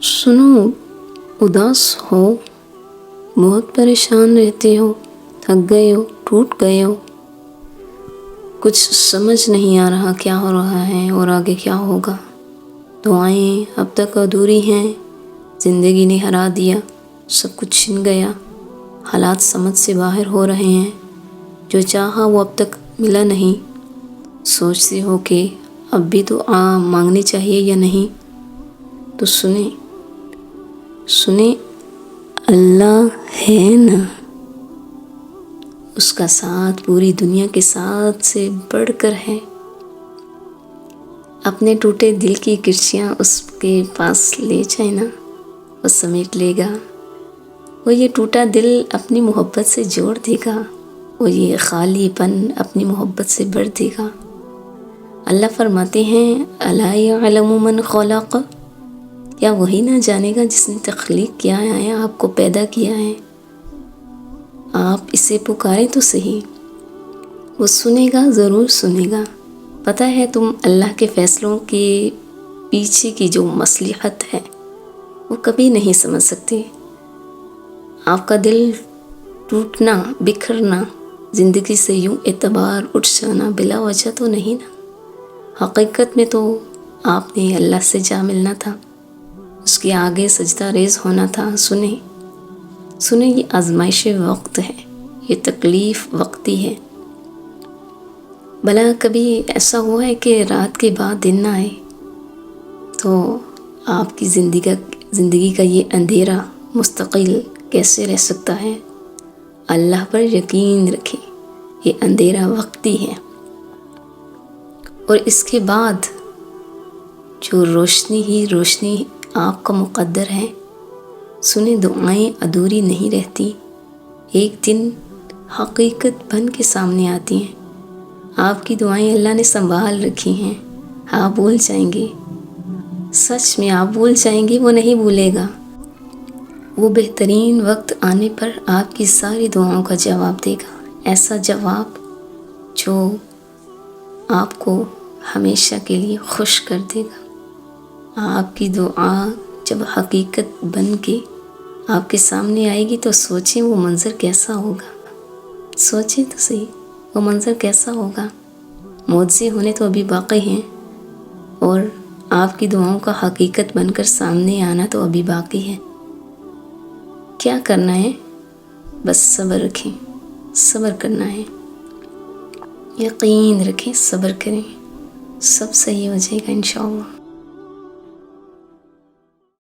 سنو، اداس ہو، بہت پریشان رہتے ہو، تھک گئے ہو، ٹوٹ گئے ہو، کچھ سمجھ نہیں آ رہا کیا ہو رہا ہے اور آگے کیا ہوگا۔ دعائیں اب تک ادھوری ہیں، زندگی نے ہرا دیا، سب کچھ چھن گیا، حالات سمجھ سے باہر ہو رہے ہیں، جو چاہا وہ اب تک ملا نہیں۔ سوچتے ہو کہ اب بھی دعا مانگنی چاہیے یا نہیں، تو سنیں اللہ ہے نا، اس کا ساتھ پوری دنیا کے ساتھ سے بڑھ کر ہے۔ اپنے ٹوٹے دل کی کرچیاں اس کے پاس لے جائے نا، وہ سمیٹ لے گا، وہ یہ ٹوٹا دل اپنی محبت سے جوڑ دے گا، وہ یہ خالی پن اپنی محبت سے بھر دے گا۔ اللہ فرماتے ہیں الا یعلم من خلق، کیا وہی نہ جانے گا جس نے تخلیق کیا ہے، آپ کو پیدا کیا ہے۔ آپ اسے پکاریں تو صحیح، وہ سنے گا، ضرور سنے گا۔ پتہ ہے تم اللہ کے فیصلوں کے پیچھے کی جو مصلحت ہے وہ کبھی نہیں سمجھ سکتے۔ آپ کا دل ٹوٹنا، بکھرنا، زندگی سے یوں اعتبار اٹھ جانا بلا وجہ تو نہیں نا۔ حقیقت میں تو آپ نے اللہ سے جا ملنا تھا، اس کے آگے سجدہ ریز ہونا تھا۔ سنیں یہ آزمائش وقت ہے، یہ تکلیف وقتی ہے۔ بھلا کبھی ایسا ہوا ہے کہ رات کے بعد دن نہ آئے؟ تو آپ کی زندگی کا یہ اندھیرا مستقل کیسے رہ سکتا ہے؟ اللہ پر یقین رکھیں، یہ اندھیرا وقتی ہے، اور اس کے بعد جو روشنی ہی روشنی آپ کا مقدر ہے۔ سنیں دعائیں ادھوری نہیں رہتی، ایک دن حقیقت بن کے سامنے آتی ہیں۔ آپ کی دعائیں اللہ نے سنبھال رکھی ہیں، آپ بھول جائیں گے، سچ میں آپ بھول جائیں گے، وہ نہیں بھولے گا۔ وہ بہترین وقت آنے پر آپ کی ساری دعاؤں کا جواب دے گا، ایسا جواب جو آپ کو ہمیشہ کے لیے خوش کر دے گا۔ آپ کی دعا جب حقیقت بن کے آپ کے سامنے آئے گی تو سوچیں وہ منظر کیسا ہوگا، سوچیں تو صحیح وہ منظر کیسا ہوگا۔ معجزے ہونے تو ابھی باقی ہیں، اور آپ کی دعاؤں کا حقیقت بن کر سامنے آنا تو ابھی باقی ہے۔ کیا کرنا ہے؟ بس صبر رکھیں، صبر کرنا ہے، یقین رکھیں، صبر کریں، سب صحیح ہو جائے گا انشاءاللہ۔